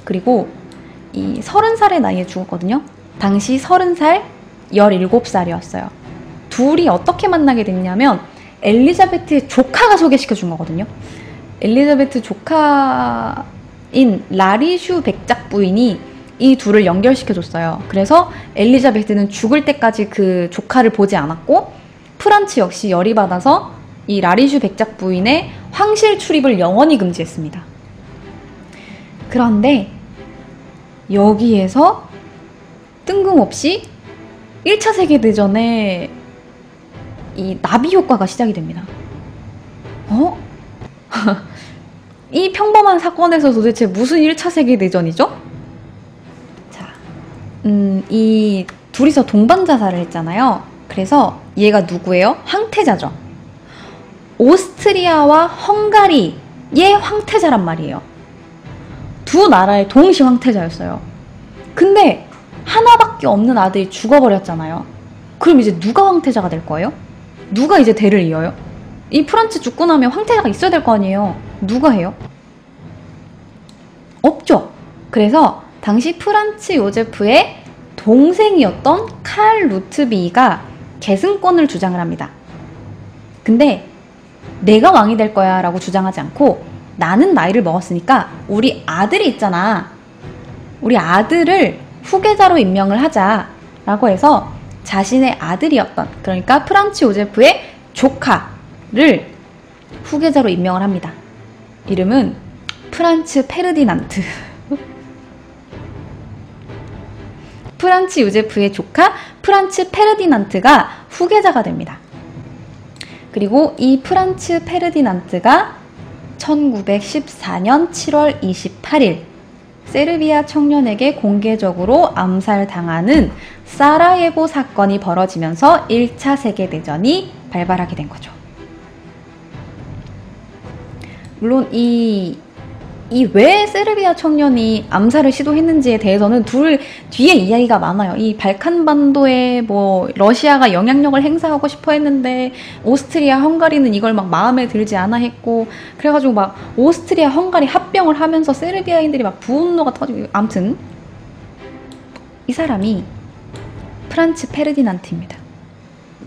그리고 이 30살의 나이에 죽었거든요. 당시 30살, 17살이었어요. 둘이 어떻게 만나게 됐냐면 엘리자베트의 조카가 소개시켜 준 거거든요. 엘리자베트 조카인 라리슈 백작 부인이 이 둘을 연결시켜 줬어요. 그래서 엘리자베트는 죽을 때까지 그 조카를 보지 않았고 프란츠 역시 열이 받아서 이 라리슈 백작 부인의 황실 출입을 영원히 금지했습니다. 그런데 여기에서 뜬금없이 1차 세계대전에 이 나비 효과가 시작이 됩니다. 이 평범한 사건에서 도대체 무슨 1차 세계대전이죠? 자, 이 둘이서 동반자살을 했잖아요. 그래서 얘가 누구예요? 황태자죠. 오스트리아와 헝가리의 황태자란 말이에요. 두 나라의 동시 황태자였어요. 근데 하나밖에 없는 아들이 죽어버렸잖아요. 그럼 이제 누가 황태자가 될 거예요? 누가 이제 대를 이어요? 이 프란츠 죽고 나면 황태자가 있어야 될 거 아니에요. 누가 해요? 없죠. 그래서 당시 프란츠 요제프의 동생이었던 칼 루트비가 계승권을 주장을 합니다. 근데 내가 왕이 될 거야 라고 주장하지 않고 나는 나이를 먹었으니까 우리 아들이 있잖아. 우리 아들을 후계자로 임명을 하자 라고 해서 자신의 아들이었던, 그러니까 프란츠 요제프의 조카를 후계자로 임명을 합니다. 이름은 프란츠 페르디난트. 프란츠 요제프의 조카 프란츠 페르디난트가 후계자가 됩니다. 그리고 이 프란츠 페르디난트가 1914년 7월 28일 세르비아 청년에게 공개적으로 암살당하는 사라예보 사건이 벌어지면서 1차 세계대전이 발발하게 된 거죠. 물론 이 왜 세르비아 청년이 암살을 시도했는지에 대해서는 뒤에 이야기가 많아요. 이 발칸반도에 뭐 러시아가 영향력을 행사하고 싶어 했는데 오스트리아 헝가리는 이걸 막 마음에 들지 않아 했고, 그래가지고 막 오스트리아 헝가리 합병을 하면서 세르비아인들이 막 분노가 터지고, 아무튼 이 사람이 프란츠 페르디난트입니다.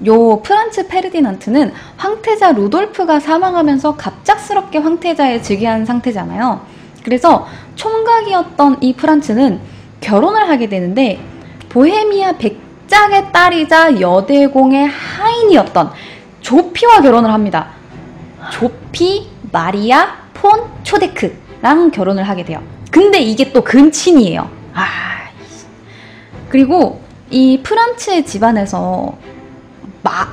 요 프란츠 페르디난트는 황태자 루돌프가 사망하면서 갑작스럽게 황태자에 즉위한 상태잖아요. 그래서 총각이었던 이 프란츠는 결혼을 하게 되는데 보헤미아 백작의 딸이자 여대공의 하인이었던 조피와 결혼을 합니다. 조피 마리아 폰 초데크랑 결혼을 하게 돼요. 근데 이게 또 근친이에요. 그리고 이 프란츠의 집안에서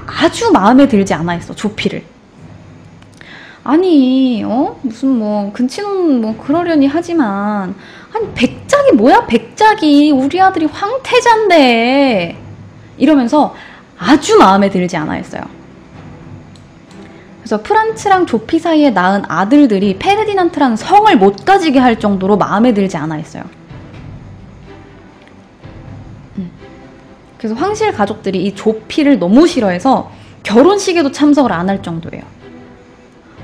아주 마음에 들지 않아 했어, 조피를. 아니, 무슨 뭐 근친혼 뭐 그러려니 하지만, 아니 백작이 뭐야, 백작이 우리 아들이 황태자인데 이러면서 아주 마음에 들지 않아 했어요. 그래서 프란츠랑 조피 사이에 낳은 아들들이 페르디난트라는 성을 못 가지게 할 정도로 마음에 들지 않아 했어요. 그래서 황실 가족들이 이 조피를 너무 싫어해서 결혼식에도 참석을 안 할 정도예요.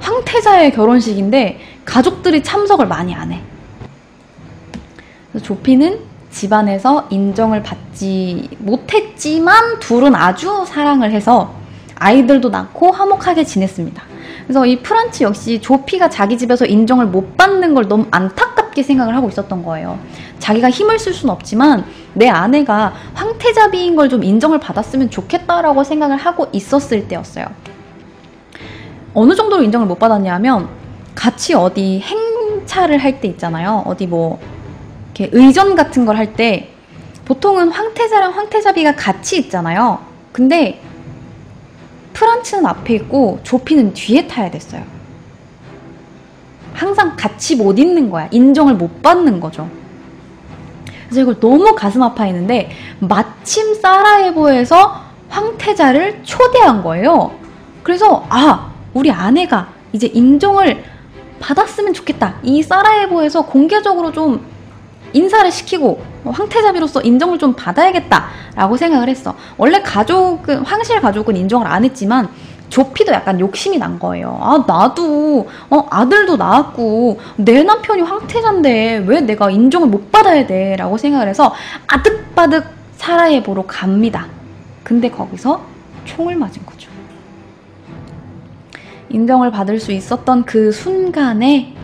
황태자의 결혼식인데 가족들이 참석을 많이 안 해. 그래서 조피는 집안에서 인정을 받지 못했지만 둘은 아주 사랑을 해서 아이들도 낳고 화목하게 지냈습니다. 그래서 이 프란츠 역시 조피가 자기 집에서 인정을 못 받는 걸 너무 안타깝게 생각을 하고 있었던 거예요. 자기가 힘을 쓸 수는 없지만 내 아내가 황태자비인 걸 좀 인정을 받았으면 좋겠다라고 생각을 하고 있었을 때였어요. 어느 정도로 인정을 못 받았냐면 같이 어디 행차를 할 때 있잖아요. 어디 뭐 이렇게 의전 같은 걸 할 때 보통은 황태자랑 황태자비가 같이 있잖아요. 근데 프란츠는 앞에 있고 조피는 뒤에 타야 됐어요. 항상 같이 못 있는 거야. 인정을 못 받는 거죠. 그래서 이걸 너무 가슴 아파했는데 마침 사라예보에서 황태자를 초대한 거예요. 그래서 우리 아내가 이제 인정을 받았으면 좋겠다. 이 사라예보에서 공개적으로 좀 인사를 시키고 황태자비로서 인정을 좀 받아야겠다라고 생각을 했어. 원래 황실 가족은 인정을 안 했지만 조피도 약간 욕심이 난 거예요. 나도 아들도 낳았고 내 남편이 황태자인데 왜 내가 인정을 못 받아야 돼? 라고 생각을 해서 아득바득 사라예보로 갑니다. 근데 거기서 총을 맞은 거죠. 인정을 받을 수 있었던 그 순간에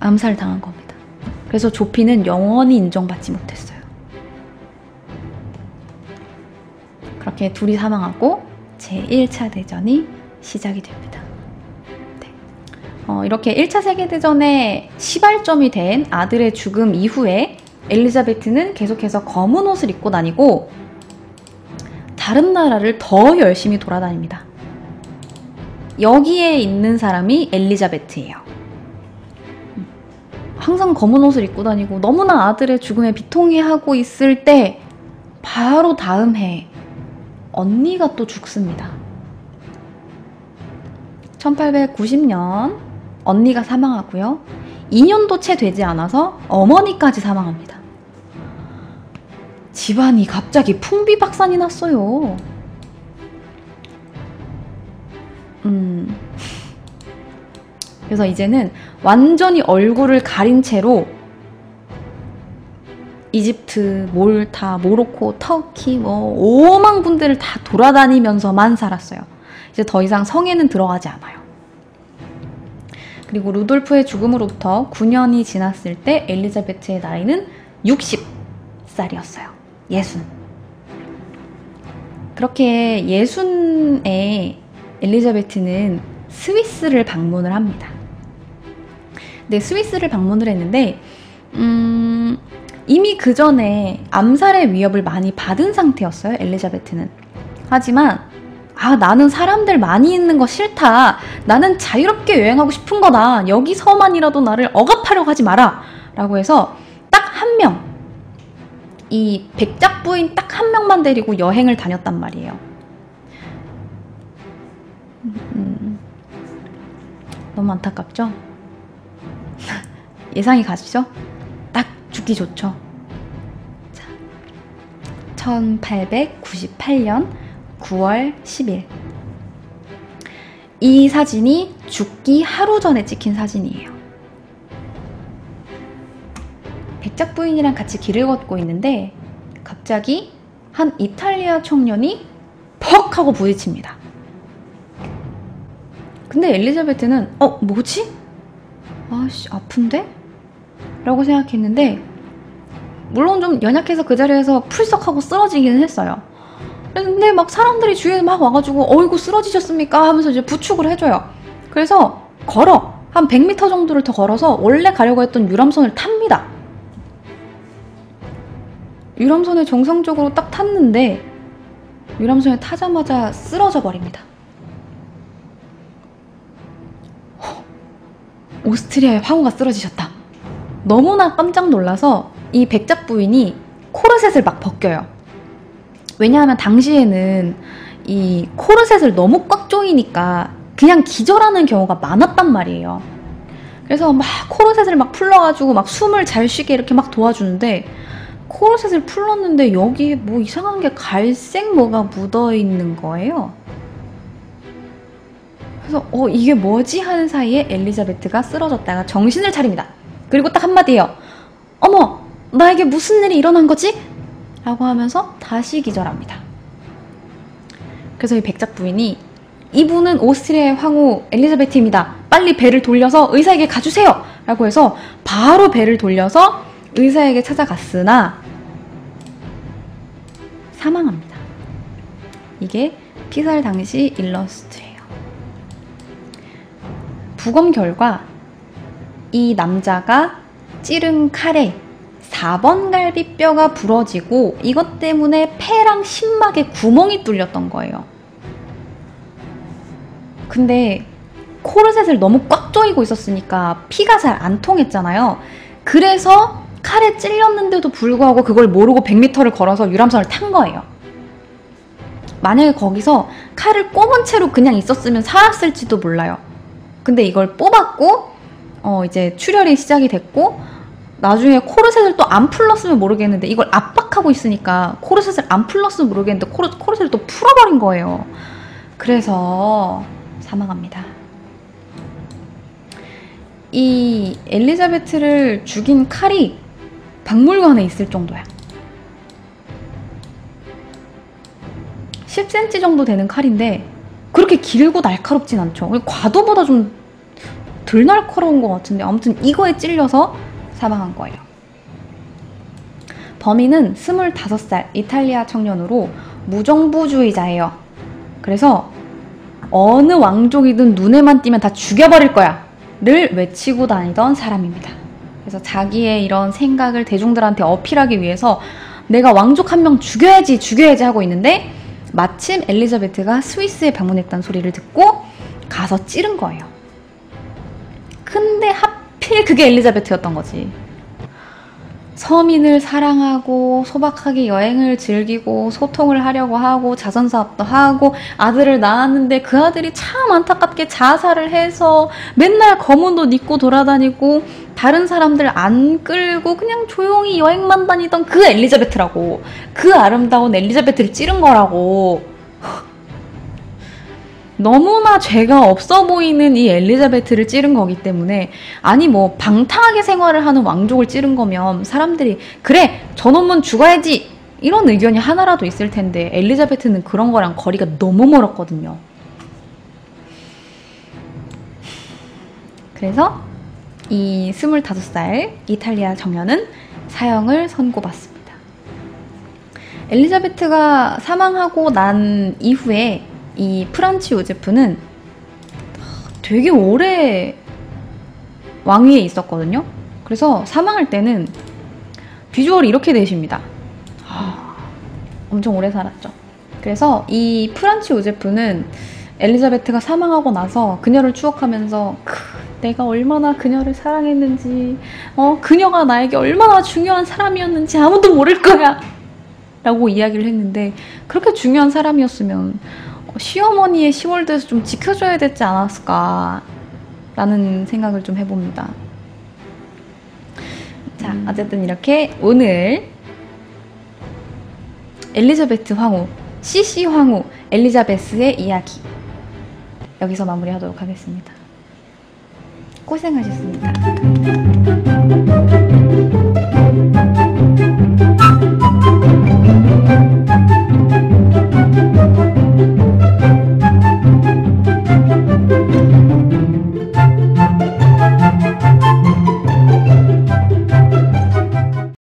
암살당한 겁니다. 그래서 조피는 영원히 인정받지 못했어요. 그렇게 둘이 사망하고 제1차 대전이 시작이 됩니다. 네. 이렇게 1차 세계대전의 시발점이 된 아들의 죽음 이후에 엘리자베트는 계속해서 검은 옷을 입고 다니고 다른 나라를 더 열심히 돌아다닙니다. 여기에 있는 사람이 엘리자베트예요. 항상 검은 옷을 입고 다니고 너무나 아들의 죽음에 비통해하고 있을 때 바로 다음 해 언니가 또 죽습니다. 1890년 언니가 사망하고요. 2년도 채 되지 않아서 어머니까지 사망합니다. 집안이 갑자기 풍비박산이 났어요. 그래서 이제는 완전히 얼굴을 가린 채로 이집트, 몰타, 모로코, 터키 뭐 오만 군데를 다 돌아다니면서만 살았어요. 이제 더 이상 성에는 들어가지 않아요. 그리고 루돌프의 죽음으로부터 9년이 지났을 때 엘리자베트의 나이는 60살이었어요. 60. 그렇게 60에 엘리자베트는 스위스를 방문을 합니다. 네, 스위스를 방문을 했는데 이미 그 전에 암살의 위협을 많이 받은 상태였어요. 엘리자베트는. 하지만 나는 사람들 많이 있는 거 싫다. 나는 자유롭게 여행하고 싶은 거다. 여기서만이라도 나를 억압하려고 하지 마라. 라고 해서 딱 한 명, 이 백작 부인 딱 한 명만 데리고 여행을 다녔단 말이에요. 너무 안타깝죠? 예상이 가시죠? 딱 죽기 좋죠. 자, 1898년 9월 10일. 이 사진이 죽기 하루 전에 찍힌 사진이에요. 백작 부인이랑 같이 길을 걷고 있는데 갑자기 한 이탈리아 청년이 퍽 하고 부딪힙니다. 근데 엘리자베트는 뭐지? 아씨 아픈데? 라고 생각했는데 물론 좀 연약해서 그 자리에서 풀썩하고 쓰러지기는 했어요. 근데 막 사람들이 주위에 막 와가지고 어이구 쓰러지셨습니까? 하면서 이제 부축을 해줘요. 그래서 한 100m 정도를 더 걸어서 원래 가려고 했던 유람선을 탑니다. 유람선에 정상적으로 딱 탔는데 유람선에 타자마자 쓰러져 버립니다. 오스트리아의 황후가 쓰러지셨다. 너무나 깜짝 놀라서 이 백작 부인이 코르셋을 막 벗겨요. 왜냐하면 당시에는 이 코르셋을 너무 꽉 조이니까 그냥 기절하는 경우가 많았단 말이에요. 그래서 막 코르셋을 막 풀러가지고 막 숨을 잘 쉬게 이렇게 막 도와주는데 코르셋을 풀렀는데 여기에 뭐 이상한 게 갈색 뭐가 묻어있는 거예요. 그래서 이게 뭐지? 하는 사이에 엘리자베트가 쓰러졌다가 정신을 차립니다. 그리고 딱 한마디예요. 어머! 나에게 무슨 일이 일어난 거지? 라고 하면서 다시 기절합니다. 그래서 이 백작 부인이 이분은 오스트리아의 황후 엘리자베트입니다. 빨리 배를 돌려서 의사에게 가주세요! 라고 해서 바로 배를 돌려서 의사에게 찾아갔으나 사망합니다. 이게 피살 당시 일러스트예요. 부검 결과 이 남자가 찌른 칼에 4번 갈비뼈가 부러지고 이것 때문에 폐랑 심막에 구멍이 뚫렸던 거예요. 근데 코르셋을 너무 꽉 조이고 있었으니까 피가 잘 안 통했잖아요. 그래서 칼에 찔렸는데도 불구하고 그걸 모르고 100m를 걸어서 유람선을 탄 거예요. 만약에 거기서 칼을 꼽은 채로 그냥 있었으면 살았을지도 몰라요. 근데 이걸 뽑았고 이제 출혈이 시작이 됐고 나중에 코르셋을 또 안 풀렀으면 모르겠는데 이걸 압박하고 있으니까 코르셋을 안 풀렀으면 모르겠는데 코르셋을 또 풀어버린 거예요. 그래서 사망합니다. 이 엘리자베트를 죽인 칼이 박물관에 있을 정도야. 10cm 정도 되는 칼인데 그렇게 길고 날카롭진 않죠. 과도보다 좀 덜 날카로운 것 같은데 아무튼 이거에 찔려서 사망한 거예요. 범인은 25살 이탈리아 청년으로 무정부주의자예요. 그래서 어느 왕족이든 눈에만 띄면 다 죽여버릴 거야 를 외치고 다니던 사람입니다. 그래서 자기의 이런 생각을 대중들한테 어필하기 위해서 내가 왕족 한 명 죽여야지 하고 있는데 마침 엘리자베트가 스위스에 방문했다는 소리를 듣고 가서 찌른 거예요. 근데 하필 그게 엘리자베트였던 거지. 서민을 사랑하고 소박하게 여행을 즐기고 소통을 하려고 하고 자선사업도 하고 아들을 낳았는데 그 아들이 참 안타깝게 자살을 해서 맨날 검은 옷 입고 돌아다니고 다른 사람들 안 끌고 그냥 조용히 여행만 다니던 그 엘리자베트라고. 그 아름다운 엘리자베트를 찌른 거라고. 너무나 죄가 없어 보이는 이 엘리자베트를 찌른 거기 때문에, 아니 뭐 방탕하게 생활을 하는 왕족을 찌른 거면 사람들이 그래 저놈은 죽어야지 이런 의견이 하나라도 있을 텐데, 엘리자베트는 그런 거랑 거리가 너무 멀었거든요. 그래서 이 25살 이탈리아 정연은 사형을 선고받습니다. 엘리자베트가 사망하고 난 이후에 이 프란츠 요제프는 되게 오래 왕위에 있었거든요. 그래서 사망할 때는 비주얼이 이렇게 되십니다. 엄청 오래 살았죠. 그래서 이 프란츠 요제프는 엘리자베트가 사망하고 나서 그녀를 추억하면서 내가 얼마나 그녀를 사랑했는지, 그녀가 나에게 얼마나 중요한 사람이었는지 아무도 모를 거야 라고 이야기를 했는데, 그렇게 중요한 사람이었으면 시어머니의 시월드에서 좀 지켜줘야 되지 않았을까 라는 생각을 좀 해봅니다. 자, 어쨌든 이렇게 오늘 엘리자베트 황후, 시시 황후 엘리자베스의 이야기 여기서 마무리하도록 하겠습니다. 고생하셨습니다.